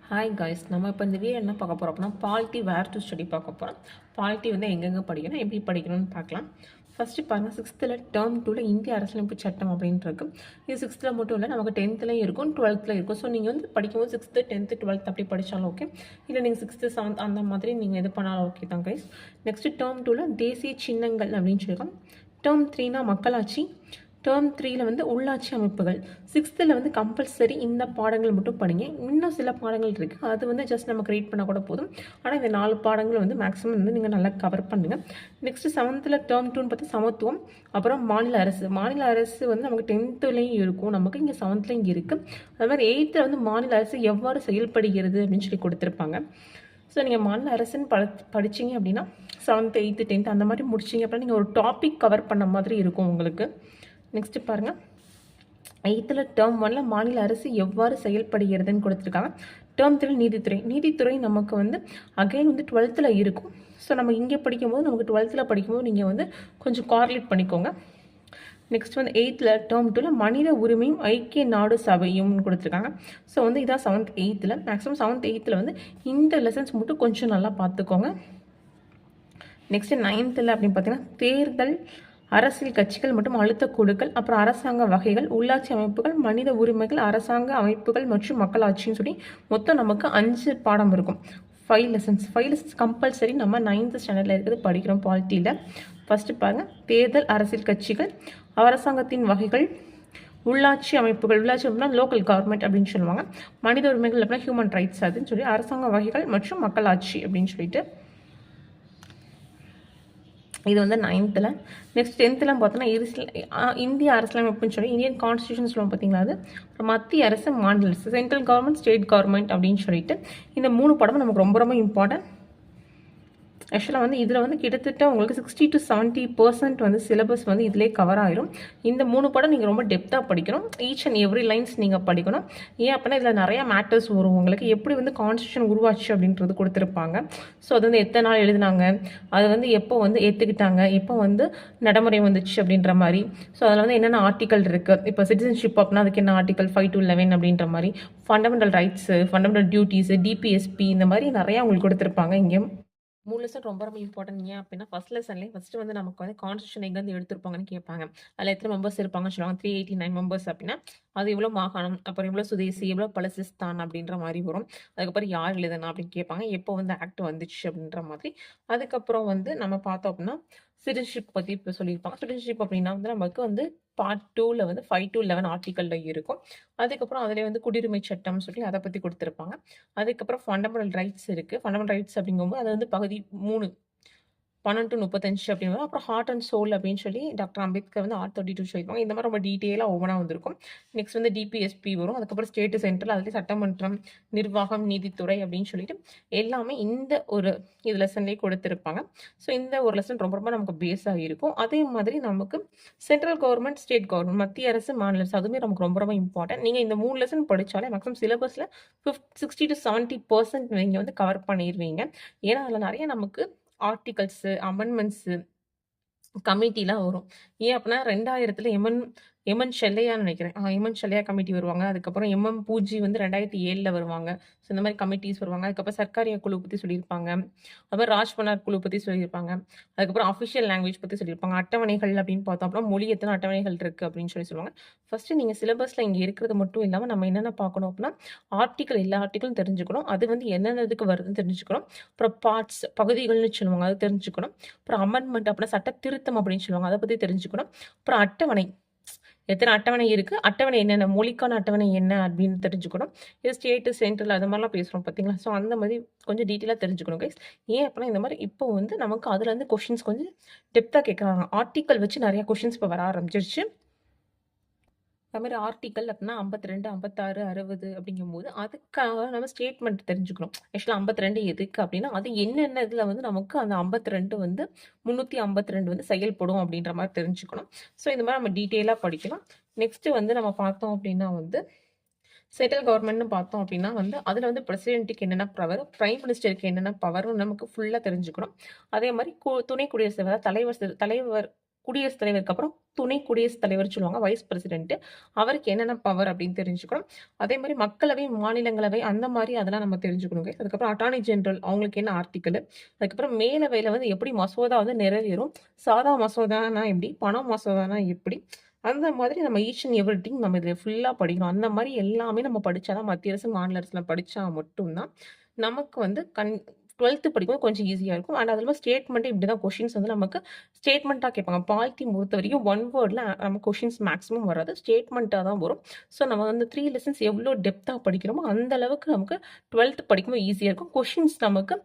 Hi guys, நம்ம இப்போ இந்த வீடியோ என்ன பார்க்க போகிறோம் அப்படின்னா பாலிட்டி வேர் டு ஸ்டடி பார்க்க போகிறோம். பாலிட்டி வந்து எங்கெங்கே படிக்கணும், எப்படி படிக்கணும்னு பார்க்கலாம். ஃபஸ்ட்டு பாருங்கள், 6th டேர்ம் 2 இந்திய அரசியலமைப்பு சட்டம் அப்படின்ட்டு இருக்குது. இது 6th மட்டும் இல்லை, நமக்கு 10th இருக்கும், 12th இருக்கும். ஸோ நீங்கள் வந்து படிக்கும்போது 6th 10th 12th அப்படி படித்தாலும் ஓகே, இல்லை நீங்கள் 6th 7th அந்த மாதிரி நீங்கள் இது பண்ணாலும் ஓகே தான் கைஸ். நெக்ஸ்ட்டு டேர்ம் 2 தேசிய சின்னங்கள் அப்படின்னு சொல்லியிருக்கோம். டேர்ம் 3 மக்களாட்சி. டேர்ம் 3 வந்து உள்ளாட்சி அமைப்புகள். 6th வந்து கம்பல்சரி இந்த பாடங்கள் மட்டும் படிங்க. இன்னும் சில பாடங்கள் இருக்குது, அது வந்து ஜஸ்ட் நம்ம ரீட் பண்ணால் கூட போதும். ஆனால் இந்த 4 பாடங்கள் வந்து மேக்ஸிமம் வந்து நீங்கள் நல்லா கவர் பண்ணுங்கள். நெக்ஸ்ட்டு 7th டேர்ம் 2 பார்த்து சமத்துவம். அப்புறம் மாநில அரசு. மாநில அரசு வந்து நமக்கு 10th இருக்கும், நமக்கு இங்கே 7th இங்கே இருக்குது. அது மாதிரி 8th வந்து மாநில அரசு எவ்வாறு செயல்படுகிறது அப்படின்னு சொல்லி கொடுத்துருப்பாங்க. ஸோ நீங்கள் மாநில அரசுன்னு படிச்சிங்க அப்படின்னா 7th 8th 10th அந்த மாதிரி முடிச்சிங்க அப்படின்னா நீங்கள் ஒரு டாபிக் கவர் பண்ண மாதிரி இருக்கும் உங்களுக்கு. நெக்ஸ்ட்டு பாருங்கள், 8th டேர்ம் 1 மாநில அரசு எவ்வாறு செயல்படுகிறதுன்னு கொடுத்துருக்காங்க. டேர்ம் 3 நீதித்துறை. நீதித்துறை நமக்கு வந்து அகைன் வந்து 12th இருக்கும். ஸோ நம்ம இங்கே படிக்கும்போது நமக்கு 12th படிக்கும்போது நீங்கள் வந்து கொஞ்சம் கார்லேட் பண்ணிக்கோங்க. நெக்ஸ்ட் வந்து 8th டேர்ம் 2 மனித உரிமையும் ஐக்கிய நாடு சபையும் கொடுத்துருக்காங்க. ஸோ வந்து இதான் 7th 8th maximum 7th 8th வந்து இந்த லெசன்ஸ் மட்டும் கொஞ்சம் நல்லா பார்த்துக்கோங்க. நெக்ஸ்ட்டு 9th அப்படின்னு பார்த்தீங்கன்னா தேர்தல், அரசியல் கட்சிகள் மற்றும் அழுத்த குழுக்கள், அப்புறம் அரசாங்க வகைகள், உள்ளாட்சி அமைப்புகள், மனித உரிமைகள், அரசாங்க அமைப்புகள் மற்றும் மக்களாட்சின்னு சொல்லி மொத்தம் நமக்கு 5 பாடம் இருக்கும். 5 லெசன்ஸ் கம்பல்சரி நம்ம 9th ஸ்டாண்டர்டில் இருக்கிறது படிக்கிறோம் பாலிட்டியில். ஃபஸ்ட்டு பாருங்கள், தேர்தல், அரசியல் கட்சிகள், அரசாங்கத்தின் வகைகள், உள்ளாட்சி அமைப்புகள். உள்ளாட்சி அமைப்புனா லோக்கல் கவர்மெண்ட் அப்படின்னு சொல்லுவாங்க. மனித உரிமைகள் அப்படின்னா ஹியூமன் ரைட்ஸ் அதுன்னு சொல்லி, அரசாங்க வகைகள் மற்றும் மக்களாட்சி அப்படின்னு சொல்லிட்டு இது வந்து 9th. நெக்ஸ்ட் 10th பார்த்தோன்னா இந்திய அரசியலமைப்புன்னு சொல்லி இந்தியன் கான்ஸ்டியூஷன் சொல்லுவோம் பார்த்தீங்களா, அது மத்திய அரசு, மாநில அரசு, சென்ட்ரல் கவர்மெண்ட், ஸ்டேட் கவர்மெண்ட் அப்படின்னு சொல்லிட்டு இந்த 3 படமும் நமக்கு ரொம்ப ரொம்ப இம்பார்ட்டன்ட். ஆக்சுவலாக வந்து இதில் வந்து கிட்டத்தட்ட உங்களுக்கு 60 to 70% வந்து சிலபஸ் வந்து இதிலே கவர் ஆகிடும். இந்த 3 படம் நீங்கள் ரொம்ப டெப்த்தாக படிக்கணும். ஈச் அண்ட் எவ்ரி லைன்ஸ் நீங்கள் படிக்கணும். ஏன் அப்படின்னா இதில் நிறையா மேட்டர்ஸ் வரும். உங்களுக்கு எப்படி வந்து கான்ஸ்டியூஷன் உருவாச்சு அப்படின்றது கொடுத்துருப்பாங்க. ஸோ அது வந்து எத்தனை நாள் எழுதினாங்க, அது வந்து எப்போ வந்து ஏற்றுக்கிட்டாங்க, எப்போ வந்து நடைமுறை வந்துச்சு அப்படின்ற மாதிரி. ஸோ அதில் வந்து என்னென்ன ஆர்டிக்கல் இருக்குது, இப்போ சிட்டிசன்ஷிப் அப்படின்னா அதுக்கு என்ன ஆர்டிக்கல் 5 to 11 அப்படின்ற மாதிரி, fundamental rights, fundamental duties, DPSP இந்த மாதிரி நிறையா உங்களுக்கு கொடுத்துருப்பாங்க. இங்கே 3 லெசன் ரொம்ப ரொம்ப இம்பார்ட்டன்ட். ஏன் அப்படின்னா ஃபஸ்ட் லெசன்லேயே ஃபஸ்ட்டு வந்து நமக்கு வந்து கான்ஸ்டியூஷன் எங்கேருந்து எடுத்திருப்பாங்கன்னு கேட்பாங்க. அதில் எத்தனை மெம்பர்ஸ் இருப்பாங்கன்னு சொல்லுவாங்க. 389 மெம்பர்ஸ் அப்படின்னா அது எவ்வளோ மாகாணம், அப்புறம் எவ்வளோ சுதேசி, எவ்வளோ பலசிஸ்தான் அப்படின்ற மாதிரி வரும். அதுக்கப்புறம் யார் எழுதுனா அப்படின்னு கேட்பாங்க. எப்போ வந்து ஆக்ட் வந்துச்சு அப்படின்ற மாதிரி. அதுக்கப்புறம் வந்து நம்ம பார்த்தோம் அப்படின்னா சிட்டிசன்ஷிப் பற்றி இப்போ சொல்லியிருப்பாங்க. சிட்டிசன்ஷிப் அப்படின்னா வந்து நமக்கு வந்து பார்ட் 2 வந்து 5 to 11 ஆர்டிக்கலில் இருக்கும். அதுக்கப்புறம் அதில் வந்து குடியுரிமை சட்டம் சொல்லி அதை பற்றி கொடுத்துருப்பாங்க. அதுக்கப்புறம் ஃபண்டமெண்டல் ரைட்ஸ் இருக்குது. ஃபண்டமெண்டல் ரைட்ஸ் அப்படிங்கும்போது அது வந்து பகுதி 3 12 to 35 அப்படின்னு. அப்புறம் ஹார்ட் அண்ட் சோல் அப்படின்னு சொல்லி டாக்டர் அம்பேத்கர் வந்து ஆர்ட் 32 சொல்லியிருப்பாங்க. இந்த மாதிரி ரொம்ப டீட்டெயிலாக ஒவ்வொன்றா வந்திருக்கும். நெக்ஸ்ட் வந்து டிபிஎஸ்பி வரும். அதுக்கப்புறம் ஸ்டேட்டு சென்ட்ரல், அதுலேயே சட்டமன்றம், நிர்வாகம், நீதித்துறை அப்படின்னு சொல்லிட்டு எல்லாமே இந்த ஒரு இது லெசன்லேயே கொடுத்துருப்பாங்க. ஸோ இந்த ஒரு லெசன் ரொம்ப ரொம்ப நமக்கு பேஸாக இருக்கும். அதே மாதிரி நமக்கு சென்ட்ரல் கவர்மெண்ட், ஸ்டேட் கவர்மெண்ட், மத்திய அரசு, மாநில அரசு அதுவுமே நமக்கு ரொம்ப ரொம்ப இம்பார்ட்டன்ட். நீங்கள் இந்த 3 லெசன் படித்தாலே மேக்ஸிமம் சிலபஸில் 60 to 70% நீங்கள் வந்து கவர் பண்ணிடுவீங்க. ஏன்னா அதில் நிறைய நமக்கு ஆர்டிகல்ஸு, அமெண்ட்மெண்ட்ஸு, கமிட்டிலாம் வரும். ஏன் அப்படின்னா 2000 எம்என் ஷெல்லையான்னு நினைக்கிறேன். எம்என் ஷெல்லையா கமிட்டி வருவாங்க. அதுக்கப்புறம் எம்எம் பூஜி வந்து 2007 வருவாங்க. ஸோ இந்த மாதிரி கமிட்டிஸ் வருவாங்க. அதுக்கப்புறம் சர்க்காரியா குழு பற்றி சொல்லியிருப்பாங்க. அதுக்கப்புறம் ராஜ்பனார் குழு பற்றி சொல்லியிருப்பாங்க. அதுக்கப்புறம் அஃபிஷியல் லாங்குவேஜ் பற்றி சொல்லியிருப்பாங்க. அட்டவணைகள் அப்படின்னு பார்த்தோம் அப்படின்னா மொழி எத்தனை அட்டவணைகள் இருக்குது அப்படின்னு சொல்லுவாங்க. ஃபஸ்ட்டு நீங்கள் சிலபஸில் இங்கே இருக்கிறது மட்டும் இல்லாமல் நம்ம என்னென்ன பார்க்கணும் அப்படின்னா ஆர்டிக்கல், எல்லா ஆர்டிக்கலும் தெரிஞ்சுக்கணும். அது வந்து என்னென்னதுக்கு வருதுன்னு தெரிஞ்சுக்கணும். அப்புறம் பார்ட்ஸ், பகுதிகள்னு சொல்லுவாங்க, அது தெரிஞ்சுக்கணும். அப்புறம் அமெண்ட்மெண்ட் அப்படின்னா சட்ட திருத்தம் அப்படின்னு சொல்லுவாங்க, அதை பற்றி தெரிஞ்சுக்கணும். அப்புறம் அட்டவணை, எத்தனை அட்டவணை இருக்குது, அட்டவணை என்னென்ன, மொழிக்கான அட்டவணை என்ன அப்படின்னு தெரிஞ்சுக்கணும். இது ஸ்டேட்டு, சென்ட்ரல் அது மாதிரிலாம் பேசுகிறோம் பார்த்தீங்களா. ஸோ அந்த மாதிரி கொஞ்சம் டீட்டெயிலாக தெரிஞ்சுக்கணும் கைஸ். ஏன் அப்படின்னா இந்த மாதிரி இப்போ வந்து நமக்கு அதுலேருந்து கொஷின்ஸ் கொஞ்சம் டெப்த்தாக கேட்குறாங்க. ஆர்டிக்கல் வச்சு நிறையா கொஷின்ஸ் இப்போ வர ஆரம்பிச்சிருச்சு. அதுமாதிரி ஆர்டிக்கல் அப்படின்னா 52, 56, 60 அப்படிங்கும்போது அதுக்காக நம்ம ஸ்டேட்மெண்ட் தெரிஞ்சுக்கணும். ஆக்சுவலாக 52 எதுக்கு அப்படின்னா அது என்னென்ன இதில் வந்து நமக்கு அந்த 52 வந்து 352 வந்து செயல்படும் அப்படின்ற மாதிரி தெரிஞ்சுக்கணும். ஸோ இந்த மாதிரி நம்ம டீட்டெயிலாக படிக்கலாம். நெக்ஸ்ட்டு வந்து நம்ம பார்த்தோம் அப்படின்னா வந்து சென்ட்ரல் கவர்மெண்ட்னு பார்த்தோம் அப்படின்னா வந்து அதில் வந்து பிரசிடென்ட்டுக்கு என்னென்ன பவர், பிரைம் மினிஸ்டருக்கு என்னென்ன பவரும் நமக்கு ஃபுல்லாக தெரிஞ்சுக்கணும். அதே மாதிரி துணை குடியரசுத் தலைவர் குடியரசுத் தலைவருக்கு அப்புறம் துணை குடியரசுத் தலைவர் சொல்லுவாங்க, வைஸ் பிரசிடென்ட். அவருக்கு என்னென்ன பவர் அப்படின்னு தெரிஞ்சுக்கணும். அதே மாதிரி மக்களவை, மாநிலங்களவை அந்த மாதிரி அதெல்லாம் நம்ம தெரிஞ்சுக்கணுங்க. அதுக்கப்புறம் அட்டார்னி ஜெனரல் அவங்களுக்கு என்ன ஆர்டிக்கல், அதுக்கப்புறம் மேலவையில் வந்து எப்படி மசோதா வந்து நிறைவேறும், சாதா மசோதானா எப்படி, பணம் மசோதானா எப்படி, அந்த மாதிரி நம்ம ஈச் அண்ட் எவ்ரிதிங் நம்ம இதில் ஃபுல்லாக படிக்கணும். அந்த மாதிரி எல்லாமே நம்ம படித்தாதான் மத்திய அரசு, மாநில அரசில் படித்தா மட்டும்தான் நமக்கு வந்து 12th படிக்கும்போது கொஞ்சம் ஈஸியாக இருக்கும். அண்ட் அது இல்லாமல் ஸ்டேட்மெண்ட்டு இப்படி தான் கொஷின்ஸ் வந்து நமக்கு ஸ்டேட்மெண்ட்டாக கேட்பாங்க. பாலிட்டி பொறுத்த வரைக்கும் ஒன் வேர்டில் நம்ம கொஷின்ஸ் மேக்ஸிமம் வராது. ஸ்டேட்மெண்ட்டாக தான் வரும். ஸோ நம்ம வந்து 3 லெசன்ஸ் எவ்வளோ டெப்த்தாக படிக்கிறோமோ அந்த அளவுக்கு நமக்கு 12th படிக்கும்போது ஈஸியாக இருக்கும். கொஷின்ஸ் நமக்கு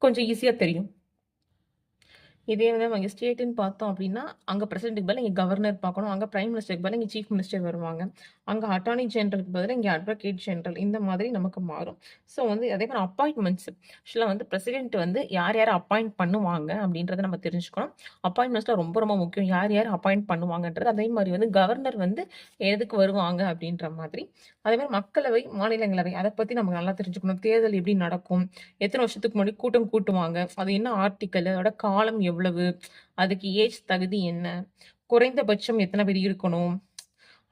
கொஞ்சம் ஈஸியாக தெரியும். இதே வந்து நம்ம இங்கே ஸ்டேட்டுன்னு பார்த்தோம் அப்படின்னா, அங்கே பிரசிடென்ட்டுக்கு பதிலா இங்கே கவர்னர் பார்க்கணும். அங்கே பிரைம் மினிஸ்டருக்கு பதிலா இங்கே சீஃப் மினிஸ்டர் வருவாங்க. அங்கே அட்டார்னி ஜெனரலுக்கு பதிலா இங்கே அட்வொகேட் ஜெனரல் இந்த மாதிரி நமக்கு மாறும். ஸோ வந்து அதே மாதிரி அப்பாயின்ட்மெண்ட்ஸ் ஆக்சுவலாக வந்து பிரசிடென்ட் வந்து யார் யாரை அப்பாயிண்ட் பண்ணுவாங்க அப்படின்றத நம்ம தெரிஞ்சுக்கணும். அப்பாயின்ட்மெண்ட்ஸ்லாம் ரொம்ப ரொம்ப முக்கியம். யார் யார் அப்பாயிண்ட் பண்ணுவாங்கன்றது. அதே மாதிரி வந்து கவர்னர் வந்து எதுக்கு வருவாங்க அப்படின்ற மாதிரி. அதே மாதிரி மக்களவை, மாநிலங்களவை அதை பற்றி நமக்கு நல்லா தெரிஞ்சுக்கணும். தேர்தல் எப்படி நடக்கும், எத்தனை வருஷத்துக்கு முன்னாடி கூட்டம் கூட்டுவாங்க, அது என்ன ஆர்டிக்கல், அதோட காலம் எவ்வளவு, அதுக்கு ஏஜ் தகுதி என்ன, குறைந்தபட்சம் எத்தனை பேர் இருக்கணும்,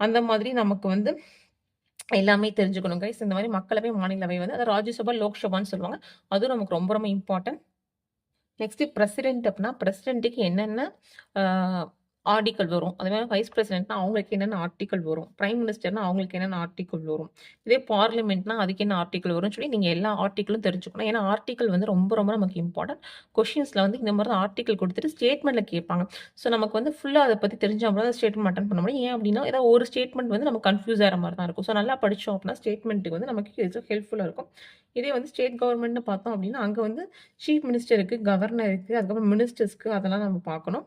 அந்த மாதிரி நமக்கு வந்து எல்லாமே தெரிஞ்சுக்கணும் கைஸ். இந்த மாதிரி மக்களவை, மாநிலவை வந்து அதை ராஜ்யசபா, லோக்சபான்னு சொல்லுவாங்க. அதுவும் நமக்கு ரொம்ப ரொம்ப இம்பார்ட்டன்ட். நெக்ஸ்ட் பிரசிடென்ட் அப்படின்னா பிரசிடென்ட்டுக்கு என்னென்ன ஆர்டிக்கல் வரும், அதே மாதிரி வைஸ் பிரசிடென்ட்னா அவங்களுக்கு என்னென்ன ஆர்டிக்கல் வரும், பிரைம் மினிஸ்டர்னா அவங்களுக்கு என்னென்ன ஆர்டிக்கல் வரும், இதே பார்லிமெண்ட்னா அதுக்கு என்ன ஆர்டிக்கல் வரும்னு சொல்லி நீங்கள் எல்லா ஆர்டிக்கலும் தெரிஞ்சுக்கணும். ஏன்னா ஆர்டிக்கல் வந்து ரொம்ப ரொம்ப நமக்கு இம்பார்ட்டன்ட். கொஷின்ஸில் வந்து இந்த மாதிரி தான் ஆர்டிக்கல் கொடுத்துட்டு ஸ்டேட்மெண்ட்டில் கேட்பாங்க. ஸோ நமக்கு வந்து ஃபுல்லாக அதை பற்றி தெரிஞ்சால் தான் ஸ்டேட்மெண்ட் அட்டன் பண்ண முடியும். ஏன் அப்படின்னா ஏதாவது ஒரு ஸ்டேட்மெண்ட் வந்து நம்ம கன்ஃபியூஸ் ஆகிற மாதிரி தான் இருக்கும். ஸோ நல்லா படித்தோம் அப்படின்னா ஸ்டேட்மெண்ட்டுக்கு வந்து நமக்கு இது ஹெல்ப்ஃபுல்லாக இருக்கும். இதே வந்து ஸ்டேட் கவர்மெண்ட்னு பார்த்தோம் அப்படின்னா அங்கே வந்து சீஃப் மினிஸ்டருக்கு, கவர்னருக்கு, அதுக்கப்புறம் மினிஸ்டர்ஸ்க்கு அதெல்லாம் நம்ம பார்க்கணும்.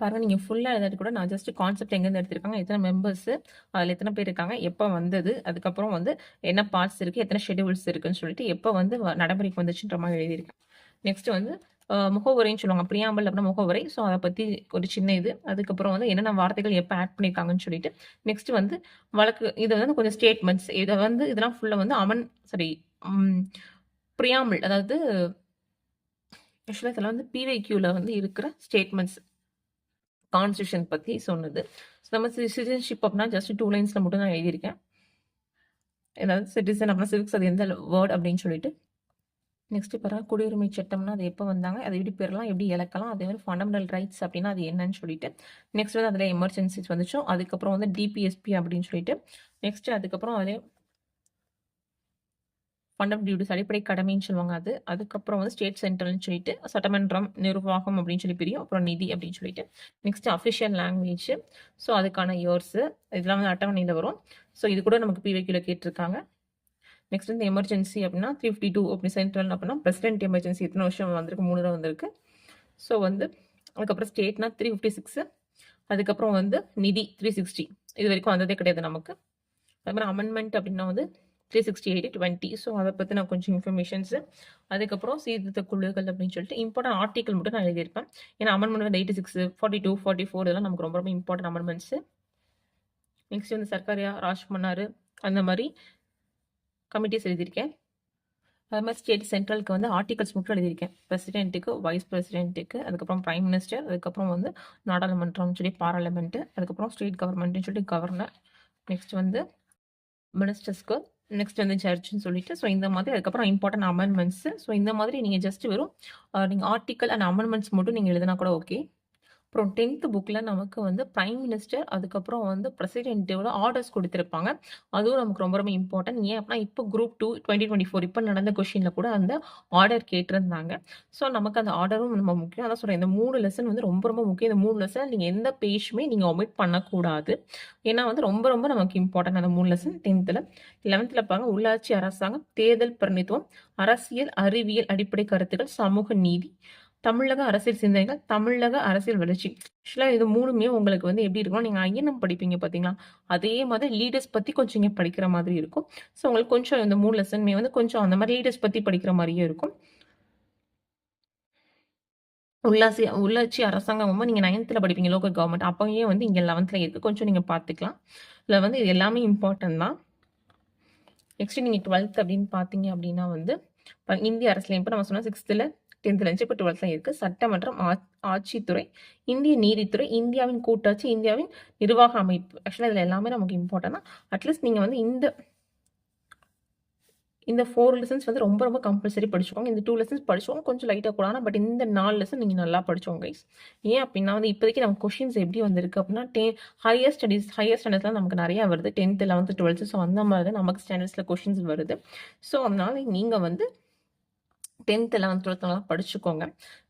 பாருங்கள், நீங்கள் ஃபுல்லாக எழுதாட்டி கூட நான் ஜஸ்ட் கான்செப்ட் எங்கேருந்து எடுத்திருக்காங்க, எத்தனை மெம்பர்ஸு, அதில் எத்தனை பேர் இருக்காங்க, எப்போ வந்தது, அதுக்கப்புறம் வந்து என்ன பார்ட்ஸ் இருக்குது, எத்தனை ஷெடியூல்ஸ் இருக்குன்னு சொல்லிட்டு எப்போ வந்து நடைமுறைக்கு வந்துச்சுன்ற மாதிரி எழுதியிருக்கேன். நெக்ஸ்ட் வந்து முகவுரைன்னு சொல்லுவாங்க. பிரியாம்பல் அப்படின்னா முகவுரை. ஸோ அதை பற்றி ஒரு சின்ன இது. அதுக்கப்புறம் வந்து என்னென்ன வார்த்தைகள் எப்போ ஆட் பண்ணியிருக்காங்கன்னு சொல்லிட்டு நெக்ஸ்ட் வந்து வழக்கு, இதை வந்து கொஞ்சம் ஸ்டேட்மெண்ட்ஸ், இதை வந்து இதெல்லாம் ஃபுல்லாக வந்து பிரியாம்பிள், அதாவது ஆக்சுவலாக இதெல்லாம் வந்து பிவைக்யூவில் வந்து இருக்கிற ஸ்டேட்மெண்ட்ஸ், கான்ஸ்டியூஷன் பற்றி சொன்னது. நம்ம சிட்டிசன்ஷிப் அப்படின்னா ஜஸ்ட் 2 லைன்ஸில் மட்டும் தான் எழுதியிருக்கேன். ஏதாவது சிட்டிசன் அப்படின்னா சிவிக்ஸ் அது எந்த வேர்ட் அப்படின்னு சொல்லிட்டு. நெக்ஸ்ட் பாருங்க, குடியுரிமை சட்டம்னா அது எப்போ வந்தாங்க, அதை எப்படி பெறலாம், எப்படி இழக்கலாம், அதே மாதிரி ஃபண்டமெண்டல் ரைட்ஸ் அப்படின்னா அது என்னன்னு சொல்லிட்டு. நெக்ஸ்ட் வந்து அதில் எமர்ஜென்சிஸ் வந்துச்சோம். அதுக்கப்புறம் வந்து டிபிஎஸ்பி அப்படின்னு சொல்லிட்டு. நெக்ஸ்ட் அதுக்கப்புறம் அதிலே ஃபண்டமெண்டல் டியூட்டிஸ் அடிப்படை கடமைன்னு சொல்லுவாங்க அது. அதுக்கப்புறம் வந்து ஸ்டேட் சென்ட்ரல்னு சொல்லிட்டு, சட்டமன்றம், நிர்வாகம் அப்படின்னு சொல்லி பிரியும். அப்புறம் நிதி அப்படின்னு சொல்லிட்டு. Next official language. ஸோ அதுக்கான இயர்ஸு இதெல்லாம் வந்து அட்டவணையில் வரும். ஸோ இது கூட நமக்கு பிவைக்யூல கேட்டிருக்காங்க. நெக்ஸ்ட் வந்து எமர்ஜென்சி அப்படின்னா 352 அப்படி சென்ட்ரல் அப்படின்னா பிரசிடென்ட் எமர்ஜென்சி எத்தனை வருஷம் வந்திருக்கு, 3 தான் வந்திருக்கு. ஸோ வந்து அதுக்கப்புறம் ஸ்டேட்னா 356, அதுக்கப்புறம் வந்து நிதி 360, இது வரைக்கும் வந்ததே கிடையாது நமக்கு. அதுக்கப்புறம் அமெண்ட்மெண்ட் அப்படின்னா வந்து 368, 20. ஸோ அதை பற்றி நான் கொஞ்சம் இன்ஃபர்மேஷன்ஸு. அதுக்கப்புறம் சீர்திருத்த குழுக்கள் அப்படின்னு சொல்லிட்டு இம்பார்ட்டன்ட் ஆர்டிக்கல் மட்டும் நான் எழுதியிருப்பேன். ஏன்னா அமெண்ட்மெண்ட் வந்து 86, 42, 44 இதெல்லாம் நமக்கு ரொம்ப ரொம்ப இம்பார்ட்டன்ட் அமெண்ட்மெண்ட்ஸு. நெக்ஸ்ட் வந்து சர்க்காரியா ராஜ் பண்ணாரு, அந்த மாதிரி கமிட்டிஸ் எழுதியிருக்கேன். அது மாதிரி ஸ்டேட் சென்ட்ரலுக்கு வந்து ஆர்டிகல்ஸ் மட்டும் எழுதியிருக்கேன். பிரசிடென்ட்டுக்கு, வைஸ் பிரசிடென்ட்டுக்கு, அதுக்கப்புறம் பிரைம் மினிஸ்டர், அதுக்கப்புறம் வந்து நாடாளுமன்றம்னு சொல்லி பார்லிமெண்ட்டு, அதுக்கப்புறம் ஸ்டேட் கவர்மெண்ட்டுன்னு சொல்லி கவர்னர், நெக்ஸ்ட் வந்து மினிஸ்டர்ஸ்க்கு, நெக்ஸ்ட் வந்து ஜட்ஜ்னு சொல்லிட்டு. ஸோ இந்த மாதிரி அதுக்கப்புறம் இம்பார்ட்டன்ட் அமெண்ட்மெண்ட்ஸு. ஸோ இந்த மாதிரி நீங்கள் ஜஸ்ட் வெறும் நீங்கள் ஆர்டிக்கல் அண்ட் அமெண்ட்மெண்ட்ஸ் மட்டும் நீங்கள் எழுதினா கூட ஓகே. அப்புறம் 10th புக்கில் நமக்கு வந்து பிரைம் மினிஸ்டர், அதுக்கப்புறம் வந்து பிரசிடென்ட்டோட ஆர்டர்ஸ் கொடுத்துருப்பாங்க. அதுவும் நமக்கு ரொம்ப ரொம்ப இம்பார்ட்டன்ட். ஏன் அப்படின்னா இப்போ குரூப் 2 2024 இப்போ நடந்த கொஷினில் கூட அந்த ஆர்டர் கேட்டிருந்தாங்க. ஸோ நமக்கு அந்த ஆர்டரும் ரொம்ப முக்கியம். அதான் சொல்கிறேன், இந்த 3 லெசன் வந்து ரொம்ப ரொம்ப முக்கியம். இந்த 3 லெசன் நீங்கள் எந்த பேஜுமே நீங்கள் ஒமிட் பண்ணக்கூடாது. ஏன்னா வந்து ரொம்ப ரொம்ப நமக்கு இம்பார்ட்டன்ட் அந்த 3 லெசன் 10th. 11th பாருங்க, உள்ளாட்சி அரசாங்கம், தேர்தல் பிரதிநிதித்துவம், அரசியல் அறிவியல் அடிப்படை கருத்துக்கள், சமூக நீதி, தமிழக அரசியல் சிந்தனைகள், தமிழக அரசியல் வளர்ச்சி. ஆக்சுவலாக இது 3மே உங்களுக்கு வந்து எப்படி இருக்கும், நீங்கள் ஐஎன்எம் படிப்பீங்க பார்த்தீங்களா, அதே மாதிரி லீடர்ஸ் பற்றி கொஞ்சம் இங்கே படிக்கிற மாதிரி இருக்கும். ஸோ உங்களுக்கு கொஞ்சம் இந்த 3 லெசன்மே வந்து கொஞ்சம் அந்த மாதிரி லீடர்ஸ் பற்றி படிக்கிற மாதிரியே இருக்கும். உள்ளாட்சி அரசாங்கம் நீங்கள் 9th படிப்பீங்க, லோக்கல் கவர்மெண்ட். அப்போயே வந்து இங்கே 11th இருக்குது, கொஞ்சம் நீங்கள் பார்த்துக்கலாம். இதில் வந்து இது எல்லாமே இம்பார்ட்டன்ட் தான். நெக்ஸ்ட் நீங்கள் 12th அப்படின்னு பார்த்தீங்க அப்படின்னா வந்து இந்திய அரசியலமைப்பு நம்ம சொன்னால் 6th 10th இருந்துச்சு, இப்போ 12th இருக்குது. சட்டமன்றம், ஆட்சித்துறை, இந்திய நீதித்துறை, இந்தியாவின் கூட்டாட்சி, இந்தியாவின் நிர்வாக அமைப்பு. ஆக்சுவலாக இதில் எல்லாமே நமக்கு இம்பார்ட்டன்ட் தான். அட்லீஸ்ட் நீங்கள் வந்து இந்த 4 லெசன்ஸ் வந்து ரொம்ப ரொம்ப கம்பல்சரி படிச்சுக்கோங்க. இந்த 2 லெசன்ஸ் படிச்சுக்கோங்க, கொஞ்சம் லைட்டாக கூடாது. பட் இந்த 4 லெசன் நீங்கள் நல்லா படிச்சோங்க கைஸ். ஏன் அப்படின்னா வந்து இப்போதைக்கு நம்ம கொஷின்ஸ் எப்படி வந்திருக்கு அப்படின்னா ஹையர் ஸ்டாண்டர்ட்ஸ்லாம் நமக்கு நிறையா வருது. 10th 11th 12th. ஸோ அந்த மாதிரி தான் நமக்கு ஸ்டாண்டர்ட்ஸில் கொஷின்ஸ் வருது. ஸோ அதனால நீங்கள் வந்து 10th 11th 12th படிச்சுக்கோங்க.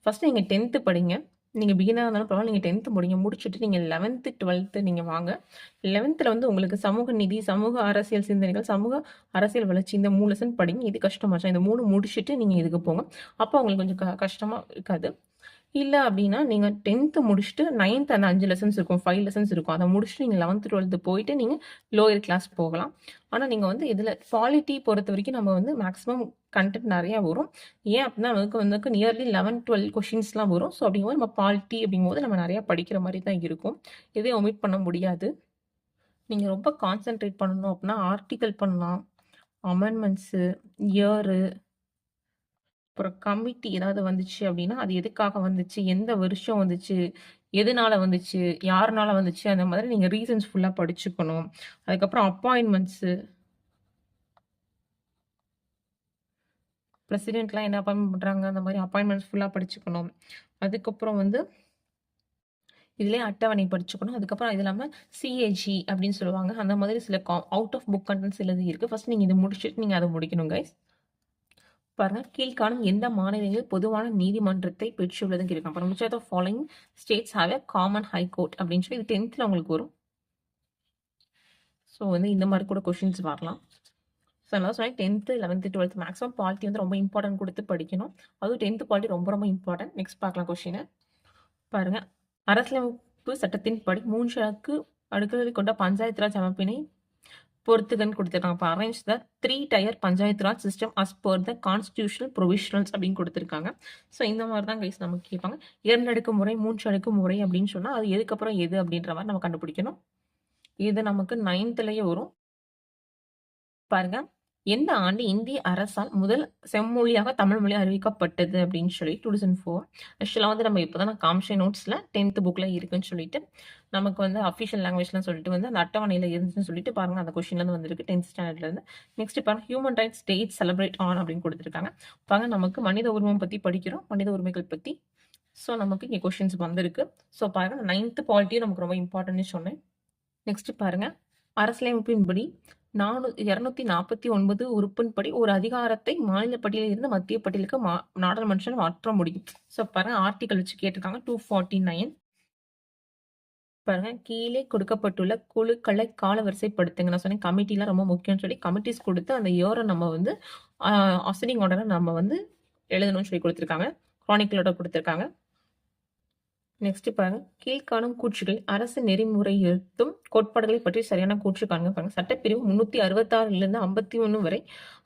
ஃபஸ்ட்டு நீங்கள் 10th படிங்க. நீங்கள் பிகினராக இருந்தாலும் பரவாயில்ல, நீங்கள் 10th முடிங்க. முடிச்சுட்டு நீங்கள் 11th 12th நீங்கள் வாங்க. 11th வந்து உங்களுக்கு சமூக நீதி, சமூக அரசியல் சிந்தனைகள், சமூக அரசியல் வளர்ச்சி, இந்த 3 லெசன் படிங்க. இது கஷ்டமாச்சா, இந்த 3 முடிச்சுட்டு நீங்கள் இதுக்கு போங்க. அப்போ உங்களுக்கு கொஞ்சம் கஷ்டமாக இருக்காது. இல்லை அப்படின்னா நீங்கள் 10th முடிச்சுட்டு 9th அந்த 5 லெசன்ஸ் இருக்கும், 5 லெசன்ஸ் இருக்கும். அதை முடிச்சுட்டு நீங்கள் 11th 12th போயிட்டு நீங்கள் லோயர் கிளாஸ் போகலாம். ஆனால் நீங்கள் வந்து இதில் பாலிட்டி பொறுத்த வரைக்கும் நம்ம வந்து மேக்ஸிமம் கண்டென்ட் நிறையா வரும். ஏன் அப்படின்னா நமக்கு வந்து நியர்லி 11 12 கொஷின்ஸ்லாம் வரும். ஸோ அப்படிங்கும்போது நம்ம பாலிட்டி அப்படிங்கும்போது நம்ம நிறையா படிக்கிற மாதிரி தான் இருக்கும். எதையும் ஒமிட் பண்ண முடியாது. நீங்கள் ரொம்ப கான்சென்ட்ரேட் பண்ணணும் அப்படின்னா ஆர்டிக்கல் பண்ணலாம், அமெண்ட்மெண்ட்ஸு, இயரு, அப்புறம் கமிட்டி ஏதாவது வந்துச்சு அப்படின்னா அது எதுக்காக வந்துச்சு, எந்த வருஷம் வந்துச்சு, எதனால வந்துச்சு, யாருனால வந்துச்சு, அந்த மாதிரி நீங்கள் ரீசன்ஸ் ஃபுல்லாக படிச்சுக்கணும். அதுக்கப்புறம் அப்பாயின்மெண்ட்ஸு, பிரசிடென்ட்லாம் என்ன அப்பாயின்மெண்ட் பண்ணுறாங்க, அந்த மாதிரி அப்பாயின்மெண்ட்ஸ் ஃபுல்லாக படிச்சுக்கணும். அதுக்கப்புறம் வந்து இதுலேயே அட்டவணை படிச்சுக்கணும். அதுக்கப்புறம் இது இல்லாமல் சிஏஜி அப்படின்னு சொல்லுவாங்க. அந்த மாதிரி சில அவுட் ஆஃப் புக் கண்டென்ட்ஸ் சிலது இருக்குது. ஃபஸ்ட் நீங்கள் இதை முடிச்சுட்டு நீங்கள் அதை முடிக்கணும் கைஸ். பாருங்க, கீழ்காணும் எந்த மாநிலங்களில் பொதுவான நீதிமன்றத்தை பெற்றுள்ளதுன்னு கேட்கலாம். அப்புறம் which of the following states have a common high court அப்படின்னு சொல்லி இது 10th உங்களுக்கு வரும். ஸோ வந்து இந்த மாதிரி கூட கொஷின்ஸ் வரலாம். ஸோ அதனால சொன்னேன் 10th 11th 12th maximum polity வந்து ரொம்ப இம்பார்ட்டன்ட் கொடுத்து படிக்கணும். அதுவும் 10th பாலிட்டி ரொம்ப ரொம்ப இம்பார்ட்டன்ட். நெக்ஸ்ட் பார்க்கலாம் கொஷினை. பாருங்க, அரசியலமைப்பு சட்டத்தின் படி 3 அடுக்குகளை கொண்ட பஞ்சாயத்து ராஜ் அமைப்பினை பொறுத்துகன்னு கொடுத்துருக்காங்க. இப்போ arrange the 3 tier panchayat raj system as per the constitutional provisionals அப்படின்னு கொடுத்துருக்காங்க. ஸோ இந்த மாதிரி தான் கைஸ் நமக்கு கேட்பாங்க. 2 அடுக்கு முறை, 3 அடுக்கு முறை அப்படின்னு சொன்னால் அது எதுக்கப்புறம் எது அப்படின்ற மாதிரி நம்ம கண்டுபிடிக்கணும். இது நமக்கு 9thலேயே வரும். பாருங்க, எந்த ஆண்டு இந்திய அரசால் முதல் செம்மொழியாக தமிழ் மொழி அறிவிக்கப்பட்டது அப்படின்னு சொல்லி 2004. ஆக்சுவலாக வந்து நம்ம இப்போ தான் நான் காமிச்ச நோட்ஸில் 10th புக்கில் இருக்குன்னு சொல்லிட்டு நமக்கு வந்து அஃபிஷியல் லாங்குவேஜ்லாம் சொல்லிட்டு வந்து அந்த அட்டவணையில் இருந்துச்சுன்னு சொல்லிட்டு பாருங்க, அந்த கொஸ்டின்லேருந்து வந்திருக்கு 10th ஸ்டாண்டர்ட்லேருந்து. நெக்ஸ்ட் பாருங்க, human rights date celebrate on அப்படின்னு கொடுத்துருக்காங்க. பாருங்க, நமக்கு மனித உரிமை பற்றி படிக்கிறோம், மனித உரிமைகள் பற்றி. ஸோ நமக்கு இங்கே கொஸ்டின்ஸ் வந்திருக்கு. ஸோ பாருங்க, 9th பாலிட்டியும் நமக்கு ரொம்ப இம்பார்ட்டன்ட்னு சொன்னேன். நெக்ஸ்ட் பாருங்க, அரசியலமைப்பின்படி 249 உறுப்பின்படி ஒரு அதிகாரத்தை மாநில பட்டியலில் இருந்து மத்திய பட்டியலுக்கு நாடாளுமன்றம் மாற்ற முடியும். ஸோ பாருங்க, ஆர்டிகல் வச்சு கேட்டிருக்காங்க 249. பாருங்க, கீழே கொடுக்கப்பட்டுள்ள குழுக்களை காலவரிசைப்படுத்துங்க. நான் சொன்னேன் கமிட்டிலாம் ரொம்ப முக்கியம்னு சொல்லி கமிட்டிஸ் கொடுத்து அந்த இயரை நம்ம வந்து அசனிங் ஆர்டரை நம்ம வந்து எழுதணும்னு சொல்லி கொடுத்துருக்காங்க. குரானிக்கலோட கொடுத்துருக்காங்க. நெக்ஸ்ட் பாருங்க, கீழ்காணும் கூற்றுகள் அரசு நெறிமுறையுறுத்தும் கோட்பாடுகளை பற்றி சரியான கூற்று காணுங்க. பாருங்க, சட்டப்பிரிவு 366 51 வரை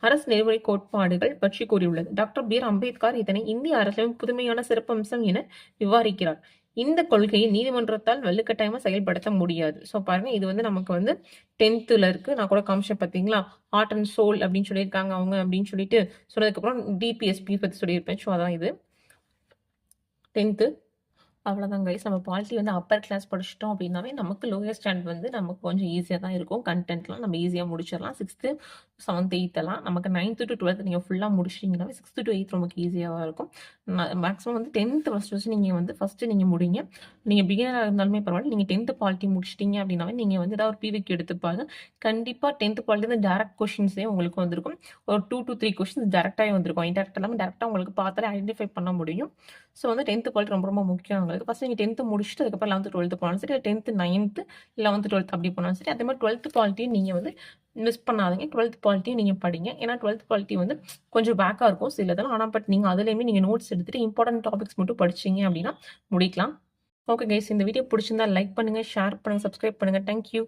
அரசு நெறிமுறை கோட்பாடுகள் பற்றி கூறியுள்ளது. Doctor B. அம்பேத்கர் இதனை இந்திய அரசியலமைப்பு புதுமையான சிறப்பம்சம் என விவரிக்கிறார். இந்த கொள்கையை நீதிமன்றத்தால் வலுக்கட்டாயமா செயல்படுத்த முடியாது. ஸோ பாருங்க, இது வந்து நமக்கு வந்து 10thல இருக்கு. நான் கூட காமிச்சேன் பார்த்தீங்களா, ஹார்ட் அண்ட் சோல் அப்படின்னு சொல்லியிருக்காங்க அவங்க அப்படின்னு சொல்லிட்டு சொன்னதுக்கப்புறம் டிபிஎஸ்பி பற்றி சொல்லியிருப்பேன். ஸோ அதான் இது 10th. அவ்வளோதான் கைஸ். நம்ம பாலிட்டி வந்து அப்பர் கிளாஸ் படிச்சிட்டோம் அப்படின்னாவே நமக்கு லோயர் ஸ்டாண்டர்ட் வந்து நமக்கு கொஞ்சம் ஈஸியாக தான் இருக்கும். கண்டென்ட்லாம் நம்ம ஈஸியாக முடிச்சிடலாம். 6th 7th 8th நமக்கு 9th to 12th நீங்கள் ஃபுல்லாக முடிச்சிட்டிங்கனாவே 6th to 8th நமக்கு ஈஸியாக இருக்கும். மேக்ஸிமம் வந்து 10th ஃபஸ்ட்டு நீங்கள் வந்து ஃபஸ்ட்டு நீங்கள் முடிங்க. நீங்கள் பிகினராக இருந்தாலுமே பரவாயில்ல, நீங்கள் 10th பாலிட்டி முடிச்சிட்டிங்க அப்படின்னாவே நீங்கள் வந்து ஏதாவது ஒரு பிவிக்கு எடுத்துப்பாங்க. கண்டிப்பாக 10th பாலிட்டி வந்து டேரக்ட் கொஷின்ஸே உங்களுக்கு வந்திருக்கும். ஒரு 2 to 3 கொஷின்ஸ் டேரெக்டாகவே வந்திருக்கும். இன்டெரக்ட் எல்லாமே டேரெக்டாக உங்களுக்கு பார்த்தாலே ஐடென்டிஃபை பண்ண முடியும். ஸோ வந்து 10th பாலிட்டி ரொம்ப ரொம்ப முக்கியம் உங்களுக்கு. ஃபஸ்ட் நீங்கள் 10th முடிச்சுட்டு அதுக்கப்புறம் 11th 12th போனாலும் சரி, 10th 9th 11th 12th அப்படி போனாலும் சரி. அதே மாதிரி 12th பாலிட்டியும் நீங்கள் வந்து மிஸ் பண்ணாதீங்க. 12th பாலிட்டியும் நீங்கள் படிங்க. ஏன்னா 12th பாலிட்டி வந்து கொஞ்சம் பேக்காக இருக்கும் சிலதெல்லாம். ஆனால் பட் நீங்கள் அதுலேயுமே நீங்கள் நோட்ஸ் எடுத்துகிட்டு இம்பார்ட்டன்ட் டாபிக்ஸ் மட்டும் படிச்சிங்க அப்படின்னா முடிக்கலாம். ஓகே கைஸ், இந்த வீடியோ பிடிச்சிருந்தா லைக் பண்ணுங்கள், ஷேர் பண்ணுங்கள், சப்ஸ்கிரைப் பண்ணுங்கள். தேங்க்யூ.